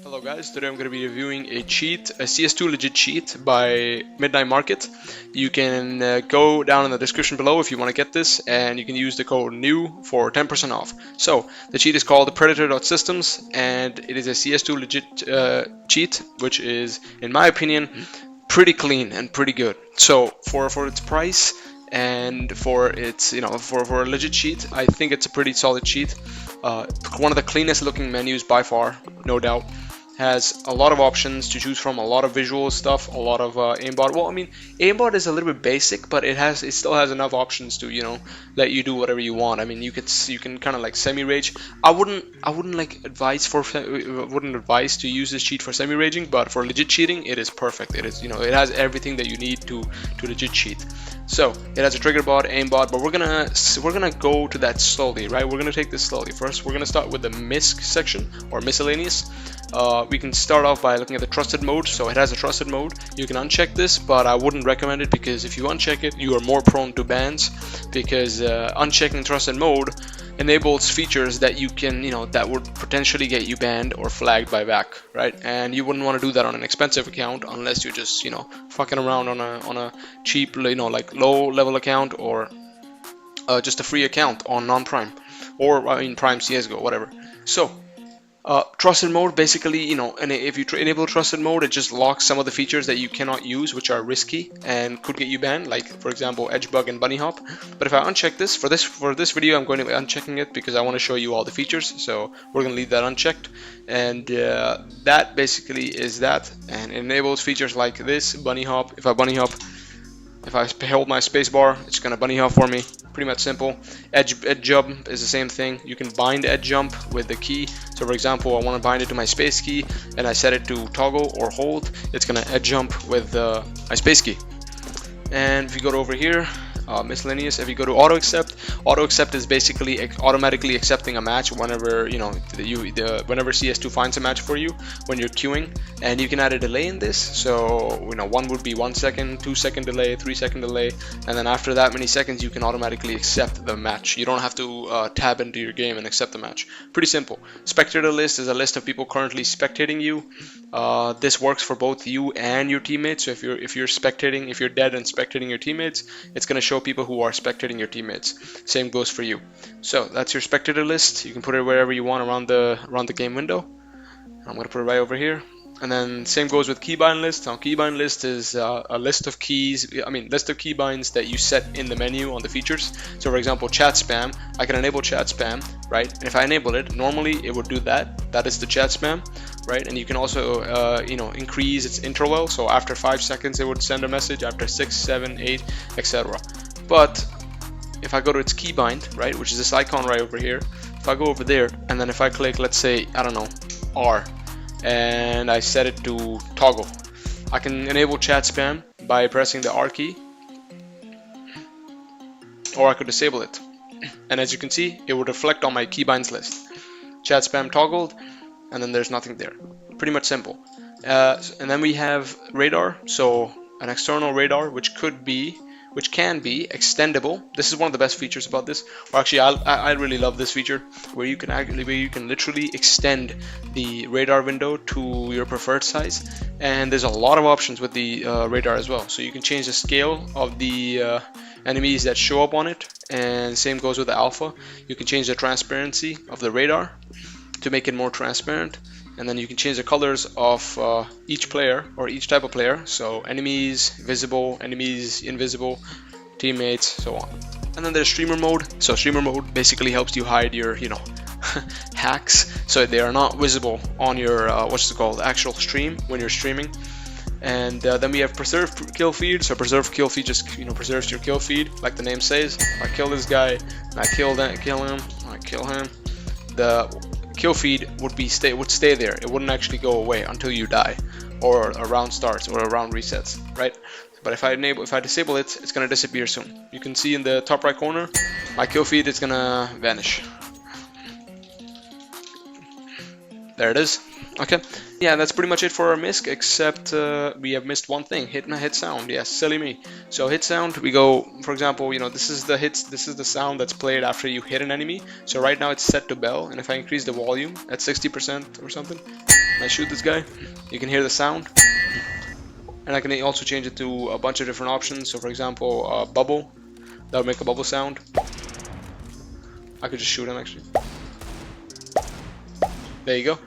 Hello guys, today I'm going to be reviewing a cheat, a CS2 legit cheat by Midnight Market. You can go down in the description below if you want to get this, and you can use the code NEW for 10% off. So, the cheat is called Predator.Systems, and it is a CS2 legit cheat, which is, in my opinion, pretty clean and pretty good. So, for its price and for its, for a legit cheat, I think it's a pretty solid cheat. One of the cleanest looking menus by far, no doubt. Has a lot of options to choose from, a lot of visual stuff, a lot of aimbot. Well, I mean, aimbot is a little bit basic, but it still has enough options to let you do whatever you want. I mean, you can kind of like semi-rage. I wouldn't advise to use this cheat for semi-raging, but for legit cheating, it is perfect. It is it has everything that you need to legit cheat. So it has a Triggerbot, aimbot, but we're gonna go to that slowly, right? We're gonna take this slowly. First, we're gonna start with the misc section or miscellaneous. We can start off by looking at the trusted mode. So it has a trusted mode. You can uncheck this, but I wouldn't recommend it, because if you uncheck it, you are more prone to bans, because unchecking trusted mode enables features that you can, that would potentially get you banned or flagged by VAC, right? And you wouldn't want to do that on an expensive account unless you're just, fucking around on a cheap, like low level account, or just a free account on non-prime, or I mean prime CSGO, whatever. So trusted mode, basically, and if you enable trusted mode, it just locks some of the features that you cannot use, which are risky and could get you banned, like for example edge bug and bunny hop. But if I uncheck this for this video, I'm going to be unchecking it because I want to show you all the features, so we're going to leave that unchecked. And that basically is that, and it enables features like this bunny hop. If I hold my spacebar, it's gonna bunny hop for me. Pretty much simple. Edge jump is the same thing. You can bind edge jump with the key. So for example, I want to bind it to my space key, and I set it to toggle or hold. It's gonna edge jump with my space key. And if you go over here, miscellaneous, if you go to auto accept is basically automatically accepting a match whenever whenever CS2 finds a match for you when you're queuing. And you can add a delay in this, so one would be 1 second, 2 second delay, 3 second delay, and then after that many seconds you can automatically accept the match. You don't have to tab into your game and accept the match. Pretty simple. Spectator list is a list of people currently spectating you. This works for both you and your teammates. So if you're dead and spectating your teammates, it's going to show people who are spectating your teammates. Same goes for you. So that's your spectator list. You can put it wherever you want around the game window. I'm going to put it right over here. And then same goes with keybind list. Now keybind list is a list of keybinds that you set in the menu on the features. So for example, chat spam, I can enable chat spam, right? And if I enable it, normally it would do that. That is the chat spam, right? And you can also increase its interval. So after 5 seconds it would send a message, after 6, 7, 8, etc. But if I go to its keybind, right, which is this icon right over here, if I go over there and then if I click, let's say, I don't know, R, and I set it to toggle, I can enable chat spam by pressing the R key, or I could disable it. And as you can see, it would reflect on my keybinds list. Chat spam toggled, and then there's nothing there. Pretty much simple. And then we have radar, so an external radar, which can be extendable. This is one of the best features about this. Or actually, I really love this feature, where you can literally extend the radar window to your preferred size. And there's a lot of options with the radar as well. So you can change the scale of the enemies that show up on it, and same goes with the alpha. You can change the transparency of the radar to make it more transparent. And then you can change the colors of each player, or each type of player. So enemies visible, enemies invisible, teammates, so on. And then there's streamer mode. So streamer mode basically helps you hide your hacks, so they are not visible on your actual stream when you're streaming. And then we have preserve kill feed. So preserve kill feed just preserves your kill feed, like the name says. I kill this guy, and I kill him, I kill him. The kill feed would stay there. It wouldn't actually go away until you die, or a round starts, or a round resets, right? But if I disable it, it's gonna disappear soon. You can see in the top right corner, my kill feed is gonna vanish. There it is. Okay, yeah, that's pretty much it for our misc, except we have missed one thing: hit sound. Yes, silly me. So hit sound, we go, for example, this is the hits, this is the sound that's played after you hit an enemy. So right now it's set to bell, and if I increase the volume at 60% or something, and I shoot this guy, you can hear the sound. And I can also change it to a bunch of different options. So for example, bubble, that would make a bubble sound. I could just shoot him actually. There you go.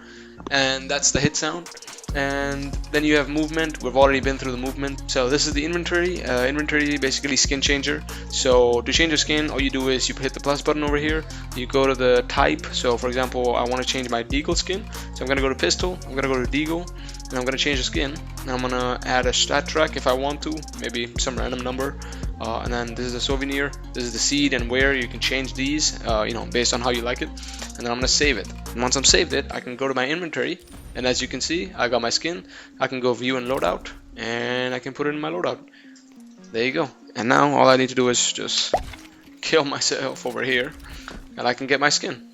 And that's the hit sound. And then you have movement. We've already been through the movement. So this is the inventory. Inventory, basically skin changer. So to change your skin, all you do is you hit the plus button over here. You go to the type. So for example, I want to change my deagle skin. So I'm going to go to pistol. I'm going to go to deagle. And I'm going to change the skin. And I'm going to add a stat track if I want to. Maybe some random number. And then this is a souvenir. This is the seed and where you can change these, based on how you like it. And then I'm going to save it. And once I'm saved it, I can go to my inventory. And as you can see, I got my skin. I can go view and loadout, and I can put it in my loadout. There you go. And now all I need to do is just kill myself over here, and I can get my skin.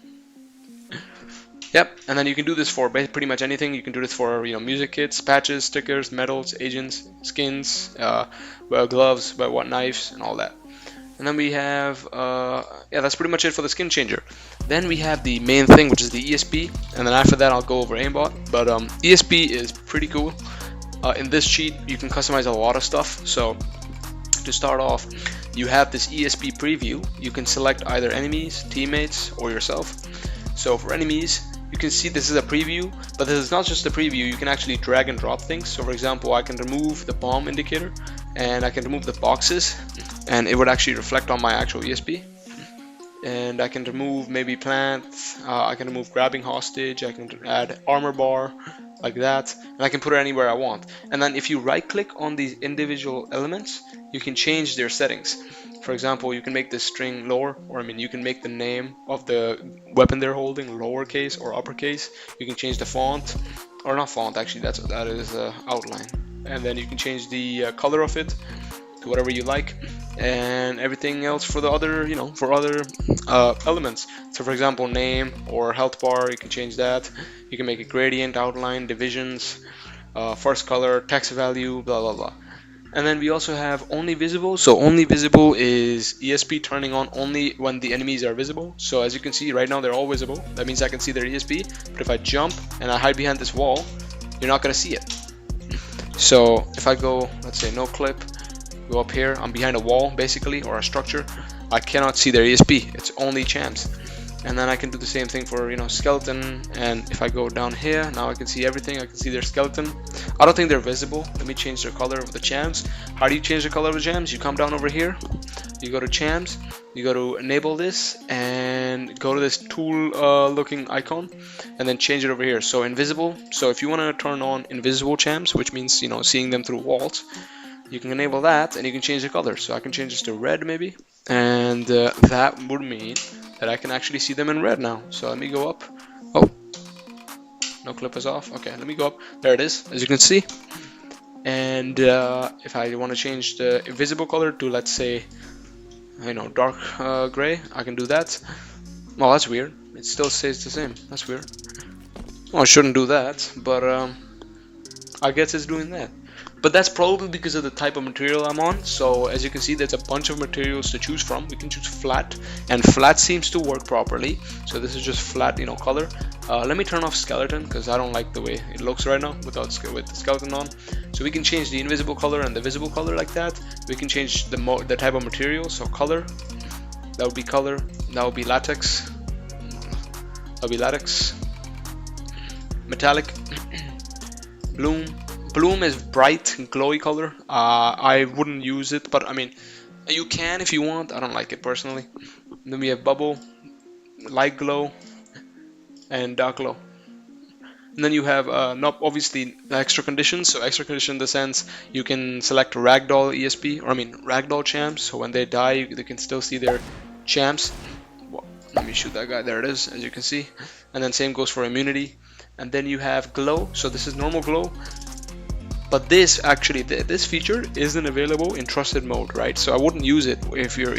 Yep, and then you can do this for pretty much anything. You can do this for music kits, patches, stickers, medals, agents, skins, gloves, what knives, and all that. And then we have, that's pretty much it for the skin changer. Then we have the main thing, which is the ESP, and then after that I'll go over Aimbot. But ESP is pretty cool. In this cheat, you can customize a lot of stuff. So to start off, you have this ESP preview. You can select either enemies, teammates, or yourself. So for enemies, you can see this is a preview, but this is not just a preview. You can actually drag and drop things. So for example, I can remove the bomb indicator, and I can remove the boxes, and it would actually reflect on my actual ESP. And I can remove maybe plants, I can remove grabbing hostage, I can add armor bar, like that, and I can put it anywhere I want. And then if you right click on these individual elements, you can change their settings. For example, you can make this string lower, or you can make the name of the weapon they're holding lowercase or uppercase. You can change the font, or not font actually, that is outline. And then you can change the color of it to whatever you like, and everything else for the other, for other elements. So for example, name or health bar, you can change that. You can make a gradient, outline, divisions, first color, text value, blah blah blah. And then we also have only visible. So only visible is ESP turning on only when the enemies are visible. So as you can see right now, they're all visible. That means I can see their ESP. But if I jump and I hide behind this wall, you're not gonna see it. So if I go, let's say no clip, go up here, I'm behind a wall basically, or a structure, I cannot see their ESP. It's only champs. And then I can do the same thing for skeleton, and if I go down here, now I can see everything. I can see their skeleton. I don't think they're visible. Let me change their color of the champs. How do you change the color of the champs? You come down over here, you go to champs, you go to enable this, and go to this tool looking icon, and then change it over here. So invisible. So if you want to turn on invisible champs, which means seeing them through walls, you can enable that, and you can change the color. So I can change this to red maybe, and that would mean that I can actually see them in red now. So let me go up. Oh, no clip is off. Okay, let me go up. There it is, as you can see. And if I want to change the invisible color to, let's say, dark gray, I can do that. Well, that's weird. It still stays the same. That's weird. Well, I shouldn't do that, but I guess it's doing that. But that's probably because of the type of material I'm on. So as you can see, there's a bunch of materials to choose from. We can choose flat, and flat seems to work properly. So this is just flat, color. Let me turn off skeleton because I don't like the way it looks right now with the skeleton on. So we can change the invisible color and the visible color like that. We can change the type of material. So color, that would be color. That would be latex. That would be latex. Metallic. Bloom. Bloom is bright, glowy color. I wouldn't use it, but you can if you want. I don't like it personally. Then we have bubble, light glow, and dark glow. And then you have obviously extra conditions. So extra condition in the sense you can select ragdoll ESP, or ragdoll champs. So when they die, they can still see their champs. Well, let me shoot that guy. There it is, as you can see. And then same goes for immunity. And then you have glow. So this is normal glow. But this actually, this feature isn't available in trusted mode, right? So I wouldn't use it if you're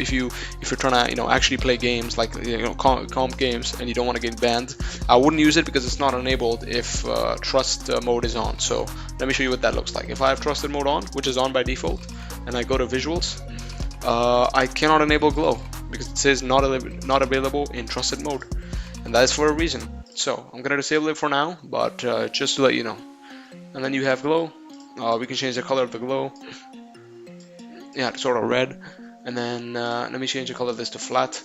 trying to actually play games like comp games and you don't want to get banned. I wouldn't use it because it's not enabled if trust mode is on. So let me show you what that looks like. If I have trusted mode on, which is on by default, and I go to visuals, I cannot enable glow because it says not available in trusted mode, and that is for a reason. So I'm gonna disable it for now, but just to let you know. And then you have glow. We can change the color of the glow. Yeah, it's sort of red. And then let me change the color of this to flat.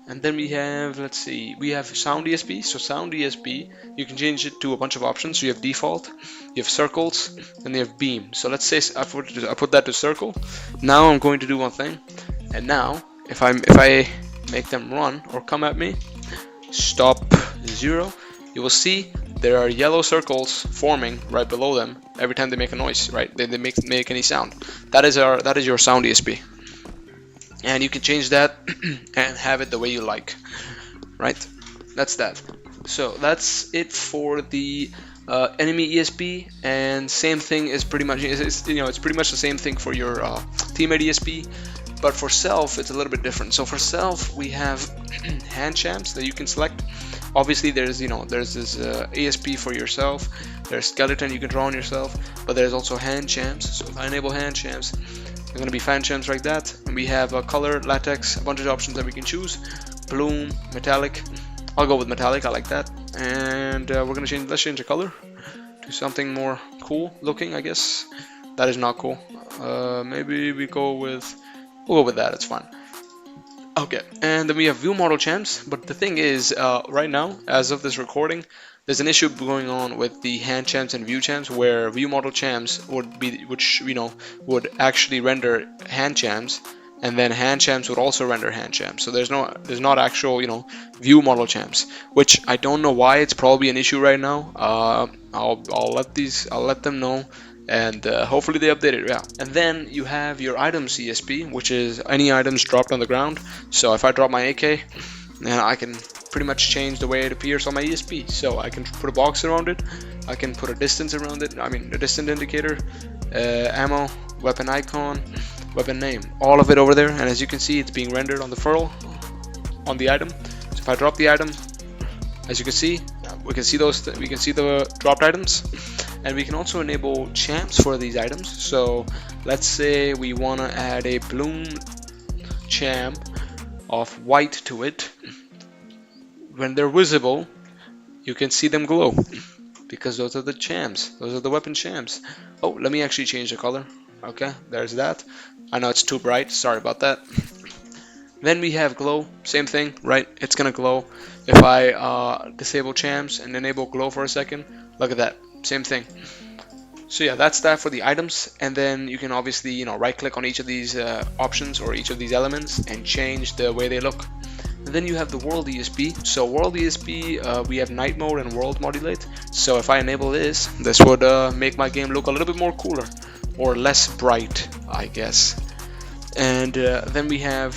And then we have, let's see, we have sound ESP. So sound ESP, you can change it to a bunch of options. So you have default, you have circles, and you have beam. So let's say I put that to circle. Now I'm going to do one thing. And now if I make them run or come at me, stop 0, you will see there are yellow circles forming right below them every time they make a noise, right? They make any sound. That is your sound ESP, and you can change that and have it the way you like, right? That's that. So that's it for the enemy ESP, and same thing is pretty much it's pretty much the same thing for your teammate ESP. But for self, it's a little bit different. So for self, we have hand champs that you can select. Obviously, there's this ESP for yourself. There's skeleton you can draw on yourself, but there's also hand champs. So if I enable hand champs, they're gonna be fan champs like that. And we have a color, latex, a bunch of options that we can choose. Bloom, metallic. I'll go with metallic. I like that. And we're gonna let's change the color to something more cool looking, I guess. That is not cool. Maybe we'll go with that. It's fine. Okay, and then we have view model champs, but the thing is, right now, as of this recording, there's an issue going on with the hand champs and view champs, where view model champs would actually render hand champs, and then hand champs would also render hand champs. So there's not actual view model champs, which I don't know why. It's probably an issue right now. I'll let them know. And hopefully they update it. Yeah. And then you have your item CSP, which is any items dropped on the ground. So if I drop my AK, then I can pretty much change the way it appears on my ESP. So I can put a box around it, I can put a distance around it, a distance indicator, ammo, weapon icon, weapon name, all of it over there. And as you can see, it's being rendered on the furl on the item. So if I drop the item, as you can see, we can see the dropped items. And we can also enable champs for these items. So let's say we want to add a bloom champ of white to it. When they're visible, you can see them glow because those are the champs. Those are the weapon champs. Oh, let me actually change the color. Okay, there's that. I know it's too bright. Sorry about that. Then we have glow. Same thing, right? It's gonna glow. If I disable champs and enable glow for a second, look at that. Same thing. So yeah, that's that for the items. And then you can obviously right click on each of these options or each of these elements and change the way they look. And then you have the world ESP. So world ESP, we have night mode and world modulate. So if I enable this would make my game look a little bit more cooler or less bright, I guess. And then we have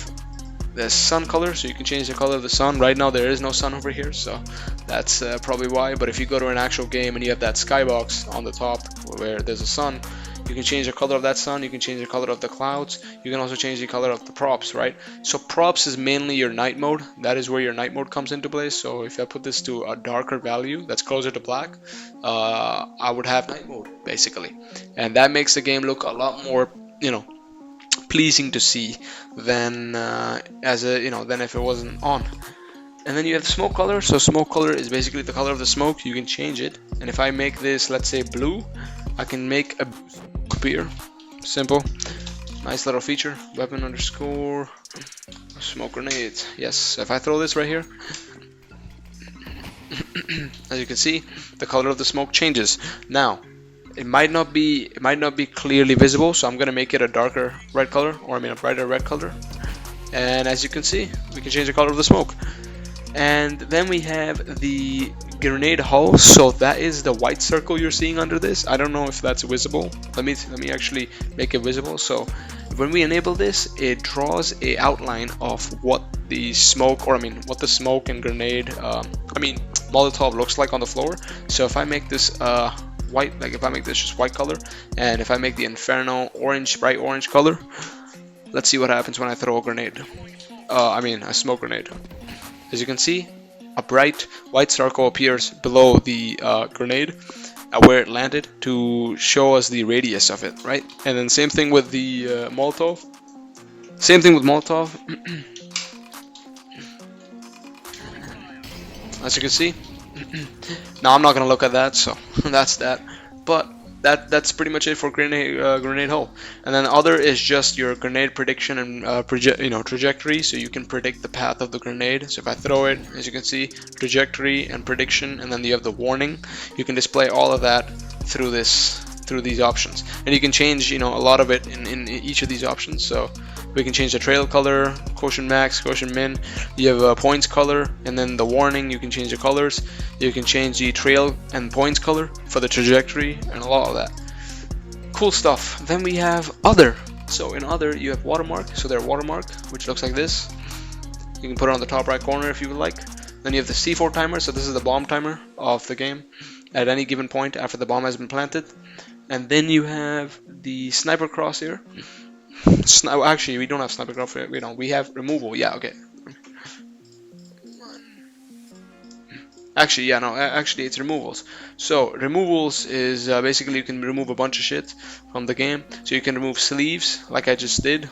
the sun color, so you can change the color of the sun. Right now there is no sun over here, so that's probably why. But if you go to an actual game and you have that skybox on the top where there's a sun, you can change the color of that sun, you can change the color of the clouds, you can also change the color of the props, right? So props is mainly your night mode. That is where your night mode comes into play. So if I put this to a darker value that's closer to black, I would have night mode basically, and that makes the game look a lot more pleasing to see than than if it wasn't on. And then you have smoke color. So smoke color is basically the color of the smoke. You can change it, and if I make this, let's say blue, I can make a blue smoke appear. Simple, nice little feature. Weapon underscore smoke grenade. Yes, if I throw this right here, as you can see, the color of the smoke changes. Now it might not be clearly visible, so I'm gonna make it a darker red color, or a brighter red color. And as you can see, we can change the color of the smoke. And then we have the grenade hull. So that is the white circle you're seeing under this. I don't know if that's visible. Let me actually make it visible. So when we enable this, it draws a outline of what the smoke, what the smoke and grenade, Molotov looks like on the floor. So if I make this white, like if I make this just white color, and if I make the Inferno orange, bright orange color, let's see what happens when I throw a grenade. I mean a smoke grenade. As you can see, a bright white circle appears below the grenade where it landed to show us the radius of it, right? And then same thing with the Molotov. Same thing with Molotov. As you can see. Now I'm not gonna look at that, so that's that. But that's pretty much it for grenade hull. And then other is just your grenade prediction and trajectory, so you can predict the path of the grenade. So if I throw it, as you can see, trajectory and prediction, and then you have the warning. You can display all of that through these options, and you can change a lot of it in each of these options. So we can change the trail color, quotient max, quotient min. You have a points color, and then the warning, you can change the colors. You can change the trail and points color for the trajectory and a lot of that. Cool stuff. Then we have other. So in other, you have watermark. So their watermark, which looks like this. You can put it on the top right corner if you would like. Then you have the C4 timer. So this is the bomb timer of the game at any given point after the bomb has been planted. And then you have the sniper crosshair. Actually, we don't have sniper crosshair. We have removal. Yeah, okay. Actually, yeah, no, actually it's removals. So removals is basically you can remove a bunch of shit from the game. So you can remove sleeves like I just did.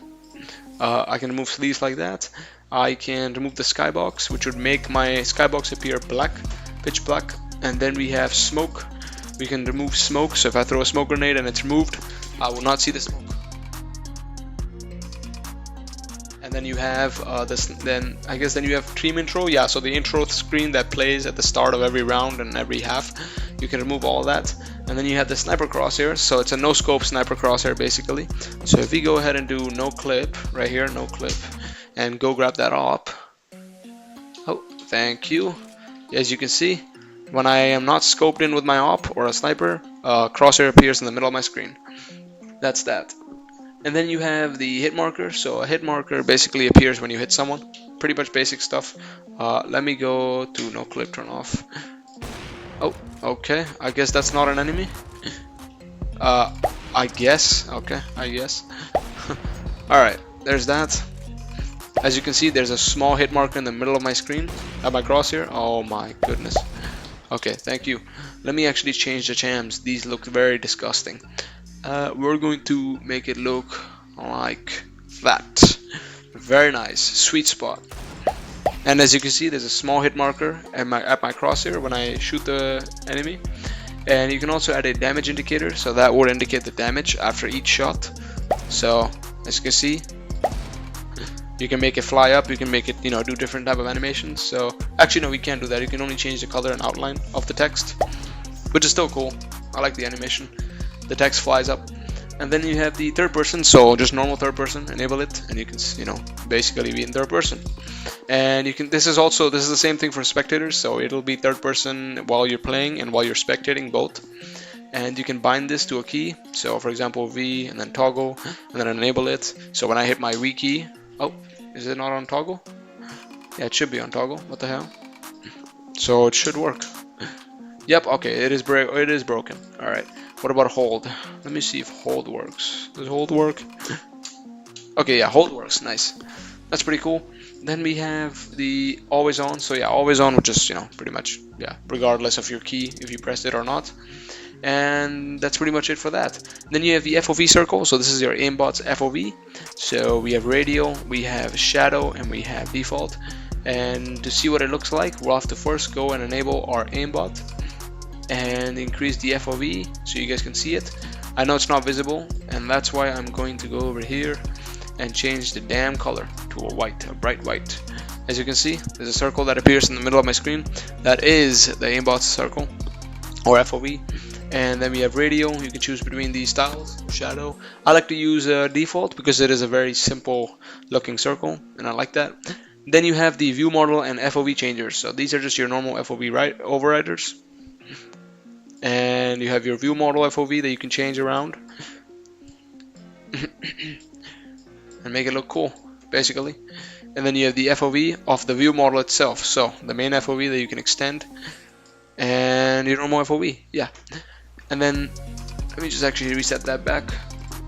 I can remove sleeves like that. I can remove the skybox, which would make my skybox appear black, pitch black. And then we have smoke. We can remove smoke. So if I throw a smoke grenade and it's removed, I will not see the smoke. And then you have then you have team intro. Yeah, so the intro screen that plays at the start of every round and every half, you can remove all that. And then you have the sniper crosshair. So it's a no scope sniper crosshair basically. So if we go ahead and do no clip right here, no clip, and go grab that op. Oh, thank you. As you can see, when I am not scoped in with my op or a sniper, crosshair appears in the middle of my screen. That's that. And then you have the hit marker. So a hit marker basically appears when you hit someone. Pretty much basic stuff. Let me go to no clip, turn off. Oh, okay. I guess that's not an enemy. I guess. Okay, I guess. Alright, there's that. As you can see, there's a small hit marker in the middle of my screen at my crosshair. Oh my goodness. Okay, thank you. Let me actually change the chams. These look very disgusting. We're going to make it look like that. Very nice, sweet spot. And as you can see, there's a small hit marker at my crosshair when I shoot the enemy. And you can also add a damage indicator, so that would indicate the damage after each shot. So as you can see, you can make it fly up, you can make it, do different type of animations. So actually no, we can't do that. You can only change the color and outline of the text, which is still cool. I like the animation. The text flies up. And then you have the third person, so just normal third person, enable it, and you can, basically be in third person. And you can, this is the same thing for spectators, so it'll be third person while you're playing and while you're spectating, both. And you can bind this to a key, so for example V and then toggle, and then enable it. So when I hit my V key, oh, is it not on toggle? Yeah, it should be on toggle, what the hell? So it should work. Yep, okay, it is broken. Alright, what about hold? Let me see if hold works. Does hold work? Okay, yeah, hold works, nice. That's pretty cool. Then we have the always on. So yeah, always on, which is, pretty much, yeah, regardless of your key, if you pressed it or not. And that's pretty much it for that. Then you have the FOV circle. So this is your aimbot's FOV. So we have radial, we have shadow, and we have default. And to see what it looks like, we'll have to first go and enable our aimbot and increase the FOV so you guys can see it. I know it's not visible, and that's why I'm going to go over here and change the damn color to a white, a bright white. As you can see, there's a circle that appears in the middle of my screen. That is the aimbot circle, or FOV. And then we have radial. You can choose between these styles. Shadow. I like to use default because it is a very simple looking circle, and I like that. Then you have the view model and FOV changers. So these are just your normal FOV overriders. And you have your view model FOV that you can change around and make it look cool, basically. And then you have the FOV of the view model itself, so the main FOV that you can extend, and your normal FOV, yeah. And then let me just actually reset that back,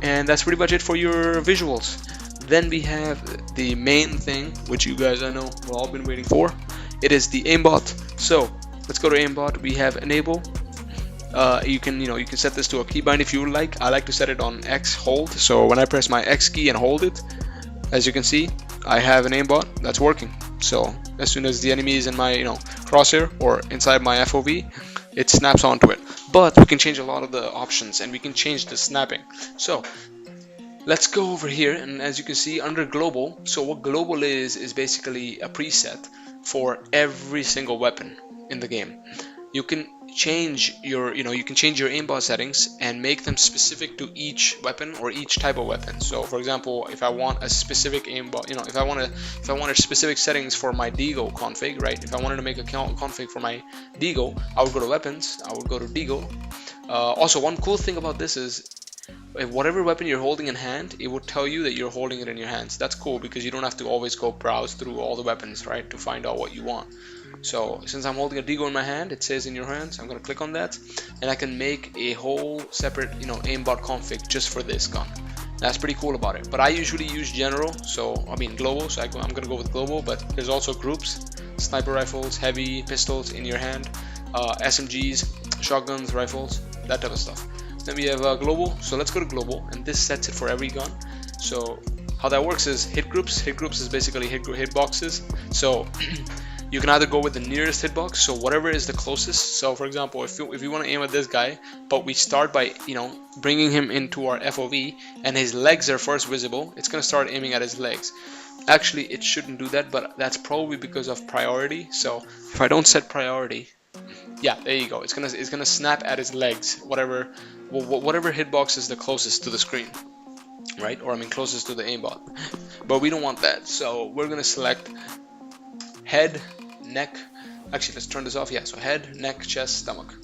and that's pretty much it for your visuals. Then we have the main thing, which you guys I know have all been waiting for. It is the aimbot. So let's go to aimbot. We have enable. You can set this to a keybind if you would like. I like to set it on X hold. So when I press my X key and hold it, as you can see, I have an aimbot that's working. So as soon as the enemy is in my crosshair or inside my FOV, it snaps onto it. But we can change a lot of the options, and we can change the snapping. So let's go over here, and as you can see under global, so what global is basically a preset for every single weapon in the game. You can change your aimbot settings and make them specific to each weapon or each type of weapon. So for example, if I want a specific aimbot, if I wanted specific settings for my Deagle config, right? If I wanted to make a config for my Deagle, I would go to weapons, I would go to Deagle. Also, one cool thing about this is if whatever weapon you're holding in hand, it would tell you that you're holding it in your hands. That's cool because you don't have to always go browse through all the weapons, right, to find out what you want. So since I'm holding a Deagle in my hand, it says in your hands. I'm gonna click on that, and I can make a whole separate aimbot config just for this gun. That's pretty cool about it. But I usually use general, global. So I'm gonna go with global. But there's also groups: sniper rifles, heavy pistols in your hand, SMGs, shotguns, rifles, that type of stuff. Then we have global. So let's go to global, and this sets it for every gun. So how that works is hit groups. Hit groups is basically hit boxes. So you can either go with the nearest hitbox, so whatever is the closest. So for example, if you want to aim at this guy, but we start by bringing him into our FOV, and his legs are first visible, it's gonna start aiming at his legs. Actually, it shouldn't do that, but that's probably because of priority. So if I don't set priority, yeah, there you go. It's gonna snap at his legs, whatever hitbox is the closest to the screen, right? Or closest to the aimbot. But we don't want that, so we're gonna select head, neck. Actually, let's turn this off. Yeah, so head, neck, chest, stomach,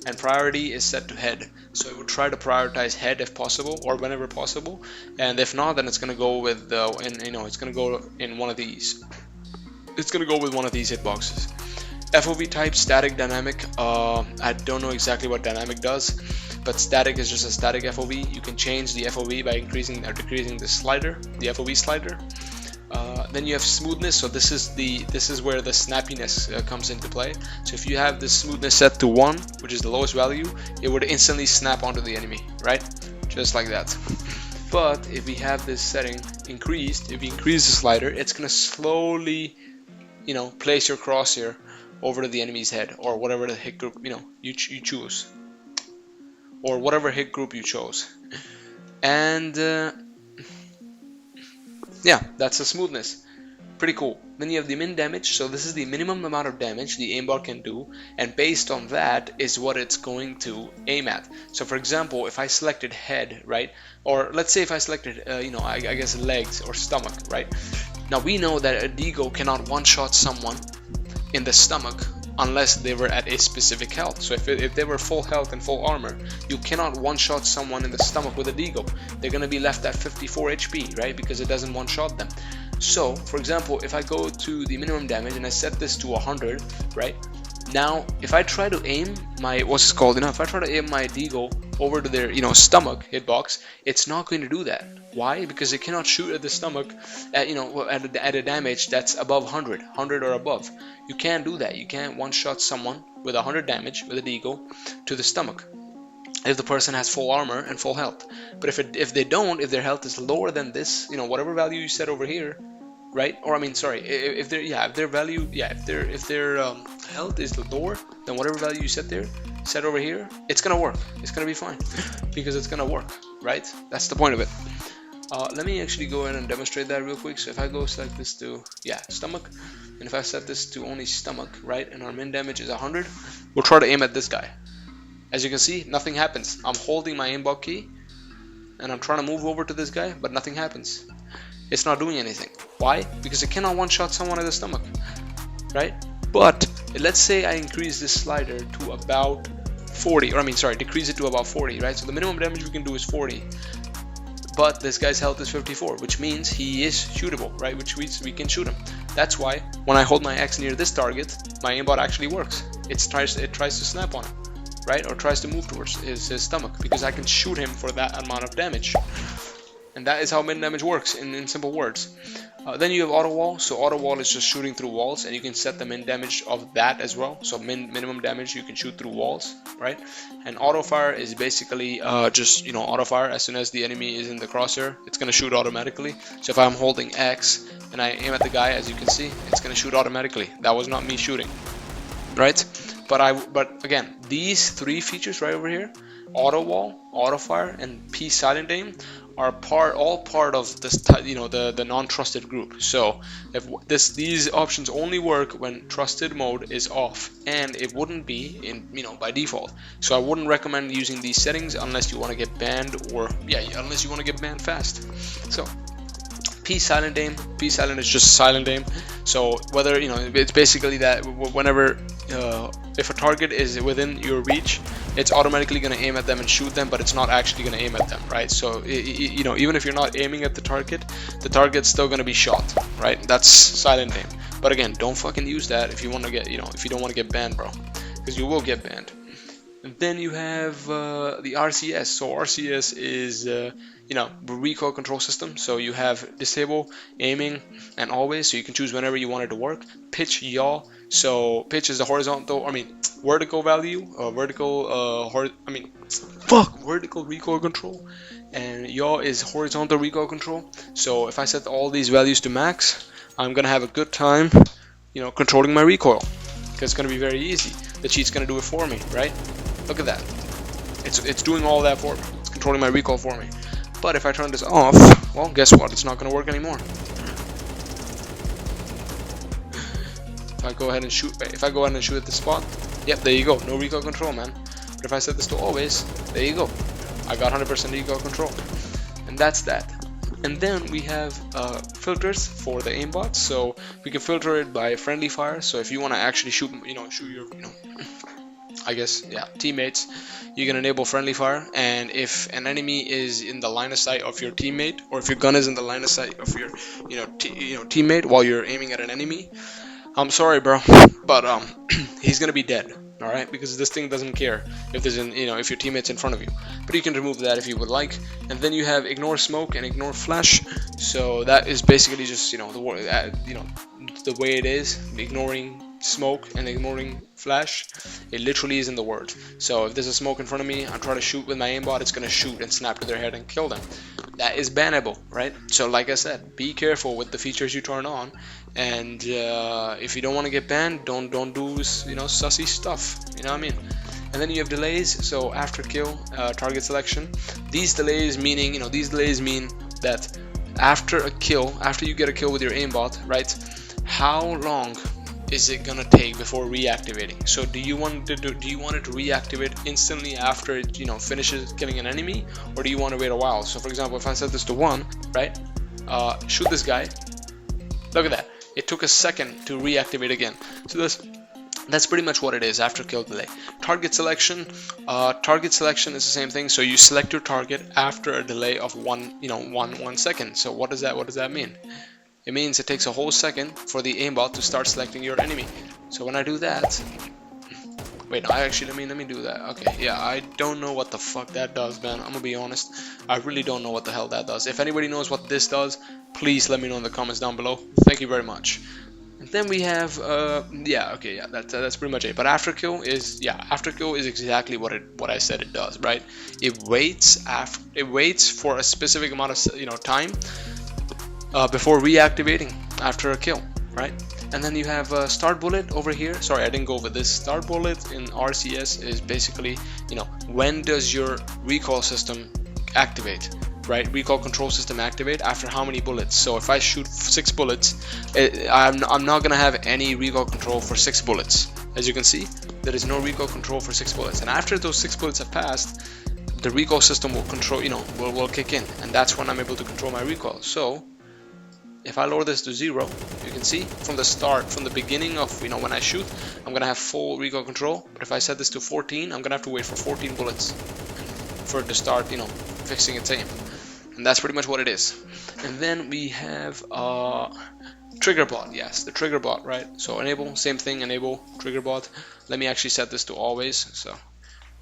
and priority is set to head. So it would try to prioritize head if possible, or whenever possible. And if not, then it's gonna go with it's gonna go in one of these. It's gonna go with one of these hitboxes. FOV type, static, dynamic. I don't know exactly what dynamic does, but static is just a static FOV. You can change the FOV by increasing or decreasing the slider, the FOV slider. Then you have smoothness. So this is where the snappiness comes into play. So if you have the smoothness set to 1, which is the lowest value, it would instantly snap onto the enemy, right? Just like that. But if we have this setting increased, if we increase the slider, it's gonna slowly, place your crosshair over to the enemy's head, or whatever the hit group you choose, or whatever hit group you chose. And yeah, that's the smoothness. Pretty cool. Then you have the min damage. So this is the minimum amount of damage the aimbot can do, and based on that is what it's going to aim at. So for example, if I selected head, right, or let's say if I selected I guess legs or stomach, right? Now we know that a Deagle cannot one-shot someone in the stomach unless they were at a specific health. So if they were full health and full armor, you cannot one-shot someone in the stomach with a Deagle. They're gonna be left at 54 HP, right? Because it doesn't one-shot them. So for example, if I go to the minimum damage and I set this to 100, right? Now if I try to aim my if I try to aim my Deagle over to their stomach hitbox, it's not going to do that. Why? Because it cannot shoot at the stomach at at a damage that's above 100 or above. You can't do that. You can't one-shot someone with 100 damage with a Deagle to the stomach if the person has full armor and full health. But if they don't, if their health is lower than this, whatever value you set over here, right? Or if their health is lower than whatever value you set over here, it's gonna work. It's gonna be fine because it's gonna work, right? That's the point of it. Let me actually go ahead and demonstrate that real quick. So if I go select this to stomach, and if I set this to only stomach, right, and our min damage is 100, we'll try to aim at this guy. As you can see, nothing happens. I'm holding my aimbot key and I'm trying to move over to this guy, but nothing happens. It's not doing anything. Why? Because it cannot one-shot someone in the stomach, right? But let's say I increase this slider to about 40, decrease it to about 40, right? So the minimum damage we can do is 40, but this guy's health is 54, which means he is shootable, right? Which means we can shoot him. That's why when I hold my X near this target, my aimbot actually works. It tries to snap on him. right, or tries to move towards his stomach, because I can shoot him for that amount of damage. And that is how min damage works in simple words. Then you have auto wall. So auto wall is just shooting through walls, and you can set the min damage of that as well. So minimum damage you can shoot through walls, right? And auto fire is basically just, you know, auto fire. As soon as the enemy is in the crosshair, it's gonna shoot automatically. So if I'm holding X and I aim at the guy, as you can see, it's gonna shoot automatically. That was not me shooting, right? But again, these three features right over here, auto wall, auto fire, and P silent aim, are all part of this, you know, the non-trusted group. So if these options only work when trusted mode is off, and it wouldn't be in, you know, by default. So I wouldn't recommend using these settings unless you want to get banned, or unless you want to get banned fast. So P silent aim. P silent is just silent aim. So whether, you know, it's basically that whenever if a target is within your reach, it's automatically going to aim at them and shoot them, but it's not actually going to aim at them, right? So you know, even if you're not aiming at the target's still going to be shot, right? That's silent aim. But again, don't fucking use that if you want to get, you know, if you don't want to get banned, bro, because you will get banned. And then you have the RCS. So RCS is you know, recoil control system. So you have disable, aiming, and always. So you can choose whenever you want it to work. Pitch, yaw. So pitch is the vertical value, vertical recoil control, and yaw is horizontal recoil control. So if I set all these values to max, I'm gonna have a good time, you know, controlling my recoil, because it's gonna be very easy. The cheat's gonna do it for me, right? Look at that. It's doing all that for me. It's controlling my recoil for me. But if I turn this off, well, guess what? It's not gonna work anymore. If I go ahead and shoot at the spot, yep, there you go, no recoil control, man. But if I set this to always, there you go, I got 100% recoil control, and that's that. And then we have filters for the aimbot. So we can filter it by friendly fire. So if you want to actually shoot your, you know, I guess, yeah, teammates, you can enable friendly fire. And if an enemy is in the line of sight of your teammate, or if your gun is in the line of sight of your, teammate while you're aiming at an enemy, I'm sorry, bro, but he's gonna be dead. All right, because this thing doesn't care if there's if your teammate's in front of you. But you can remove that if you would like. And then you have ignore smoke and ignore flash. So that is basically just the way it is, ignoring smoke and ignoring flash. It literally is in the word. So if there's a smoke in front of me, I try to shoot with my aimbot, it's gonna shoot and snap to their head and kill them. That is bannable, right? So like I said, be careful with the features you turn on. And if you don't want to get banned, don't do sussy stuff, you know what I mean? And then you have delays. So after kill, target selection. These delays mean that after a kill, after you get a kill with your aimbot, right, how long is it gonna take before reactivating? So do you want it to reactivate instantly after it finishes killing an enemy, or do you want to wait a while? So for example, if I set this to 1, right, shoot this guy, look at that, it took a second to reactivate again. So that's pretty much what it is after kill delay. Target selection is the same thing. So you select your target after a delay of one second. So what does that mean? It means it takes a whole second for the aimbot to start selecting your enemy. So when I do that, wait, no, let me do that. Okay, yeah, I don't know what the fuck that does, man. I'm gonna be honest, I really don't know what the hell that does. If anybody knows what this does, please let me know in the comments down below. Thank you very much. And then we have that's pretty much it. But after kill is exactly what I said it does, right? It waits for a specific amount of time before reactivating after a kill, right? And then you have start bullet over here. Sorry, I didn't go over this. Start bullet in RCS is basically, when does your recoil system activate, right? Recoil control system activate after how many bullets. So if I shoot 6 bullets, I'm not gonna have any recoil control for 6 bullets. As you can see, there is no recoil control for 6 bullets. And after those 6 bullets have passed, the recoil system will control, will kick in, and that's when I'm able to control my recoil. So if I lower this to 0, you can see from the start, from the beginning of when I shoot, I'm gonna have full recoil control. But if I set this to 14, I'm gonna have to wait for 14 bullets for it to start fixing its aim. And that's pretty much what it is. And then we have Triggerbot. Yes, the Triggerbot, right? So enable, same thing, enable Triggerbot. Let me actually set this to always. So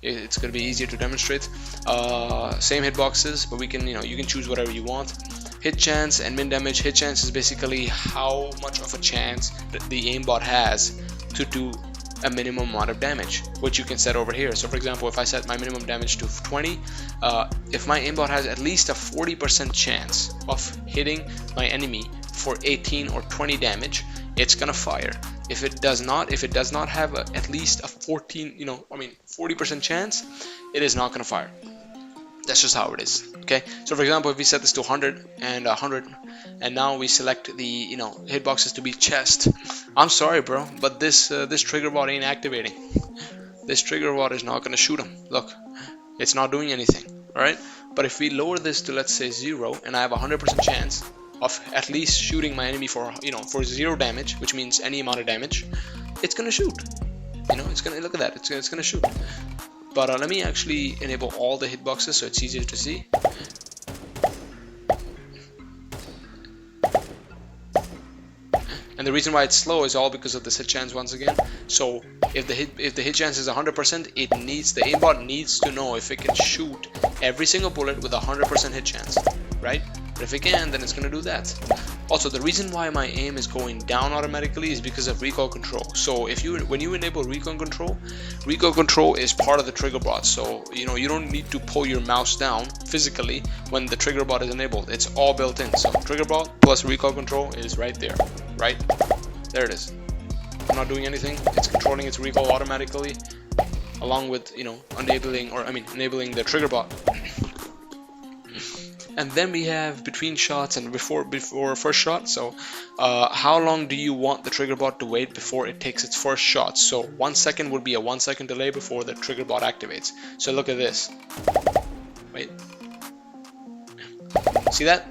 it's going to be easier to demonstrate. Same hitboxes, but we can, you can choose whatever you want. Hit chance and min damage. Hit chance is basically how much of a chance that the aimbot has to do a minimum amount of damage, which you can set over here. So for example, if I set my minimum damage to 20, if my aimbot has at least a 40% chance of hitting my enemy for 18 or 20 damage, it's gonna fire. If it does not have at least a 40% chance, it is not gonna fire. That's just how it is. Okay, so for example, if we set this to 100 and 100, and now we select the hitboxes to be chest, I'm sorry, bro, but this Triggerbot ain't activating. This Triggerbot is not gonna shoot him. Look, it's not doing anything. All right, but if we lower this to, let's say, 0, and I have a 100% chance of at least shooting my enemy for for 0 damage, which means any amount of damage, it's gonna shoot. It's gonna, look at that, it's gonna shoot. But let me actually enable all the hitboxes so it's easier to see. And the reason why it's slow is all because of this hit chance once again. So if the hit chance is 100%, the aimbot needs to know if it can shoot every single bullet with a 100% hit chance, right? But if it can, then it's gonna do that. Also, the reason why my aim is going down automatically is because of recoil control. So when you enable recoil control is part of the Triggerbot. So you don't need to pull your mouse down physically when the Triggerbot is enabled. It's all built in. So Triggerbot plus recoil control is right there. Right there it is. I'm not doing anything. It's controlling its recoil automatically, along with enabling the Triggerbot. And then we have between shots and before first shot. So how long do you want the Triggerbot to wait before it takes its first shot? So 1 second would be a 1 second delay before the Triggerbot activates. So look at this. Wait. See that?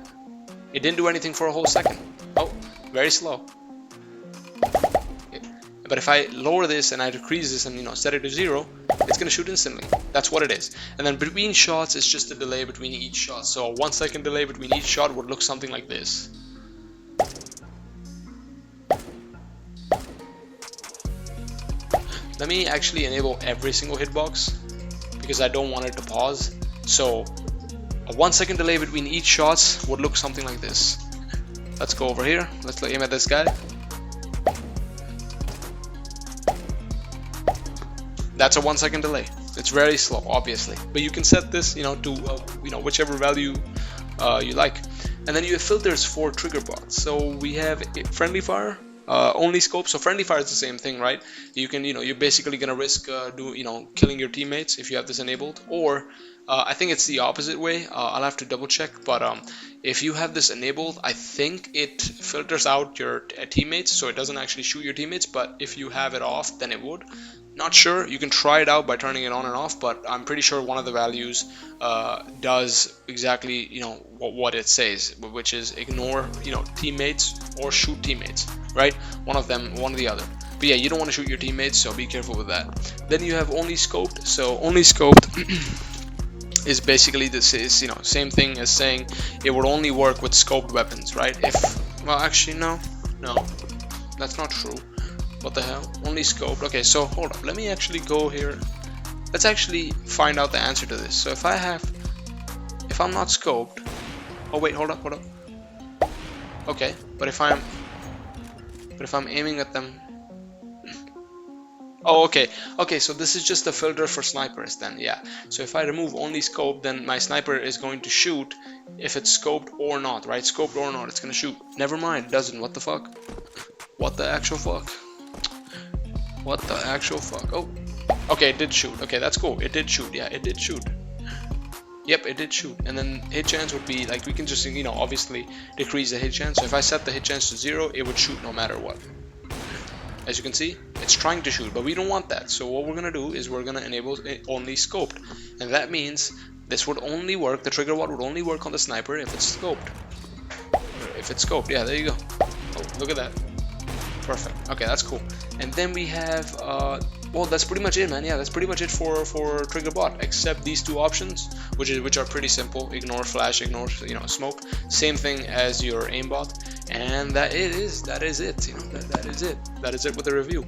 It didn't do anything for a whole second. Oh, very slow. But if I lower this and I decrease this and set it to 0, it's gonna shoot instantly. That's what it is. And then between shots, it's just a delay between each shot. So a 1 second delay between each shot would look something like this. Let me actually enable every single hitbox because I don't want it to pause. So a 1 second delay between each shots would look something like this. Let's go over here. Let's aim at this guy. That's a 1 second delay. It's very slow, obviously, but you can set this, to whichever value you like. And then you have filters for Triggerbot. So we have friendly fire, only scope. So friendly fire is the same thing, right? You can, you're basically gonna risk killing your teammates if you have this enabled, or I think it's the opposite way. I'll have to double check, but if you have this enabled, I think it filters out your teammates, so it doesn't actually shoot your teammates. But if you have it off, then it would. Not sure. You can try it out by turning it on and off, but I'm pretty sure one of the values does exactly what it says, which is ignore teammates or shoot teammates, right? One of them, one or the other. But yeah, you don't want to shoot your teammates, so be careful with that. Then you have only scoped. So only scoped is basically this is same thing as saying it would only work with scoped weapons, right? Well, actually no, that's not true. What the hell? Only scoped. Okay, so hold up. Let me actually go here. Let's actually find out the answer to this. So if I'm not scoped. Oh wait, hold up. Okay, but if I'm aiming at them. Oh, okay, so this is just a filter for snipers then, yeah. So if I remove only scope, then my sniper is going to shoot if it's scoped or not, right? Scoped or not, it's gonna shoot. Never mind, it doesn't. What the fuck? What the actual fuck? What the actual fuck? Oh, okay, it did shoot. Okay, that's cool. It did shoot. Yeah, it did shoot. Yep, it did shoot. And then hit chance would be like, we can just obviously decrease the hit chance. So if I set the hit chance to 0, it would shoot no matter what. As you can see, it's trying to shoot, but we don't want that. So what we're gonna do is we're gonna enable it only scoped, and that means this would only work. The Triggerbot would only work on the sniper if it's scoped. If it's scoped, yeah, there you go. Oh, look at that. Perfect. Okay, that's cool. And then we have well, that's pretty much it, man. Yeah, that's pretty much it for Triggerbot, except these two options, which are pretty simple. Ignore flash, ignore smoke. Same thing as your aimbot, and that is it. That is it with the review.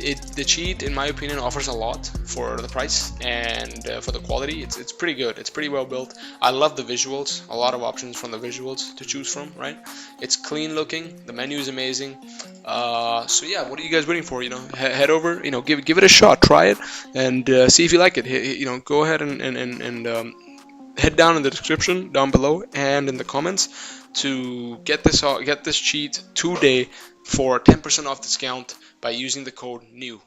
the cheat, in my opinion, offers a lot for the price and for the quality. It's pretty good. It's pretty well built. I love the visuals. A lot of options from the visuals to choose from, right? It's clean looking. The menu is amazing. So yeah, what are you guys waiting for? You know, head over. You know, give it a shot. Try it and see if you like it. You know, go ahead and head down in the description down below and in the comments to get this cheat today for 10% off discount by using the code NEW.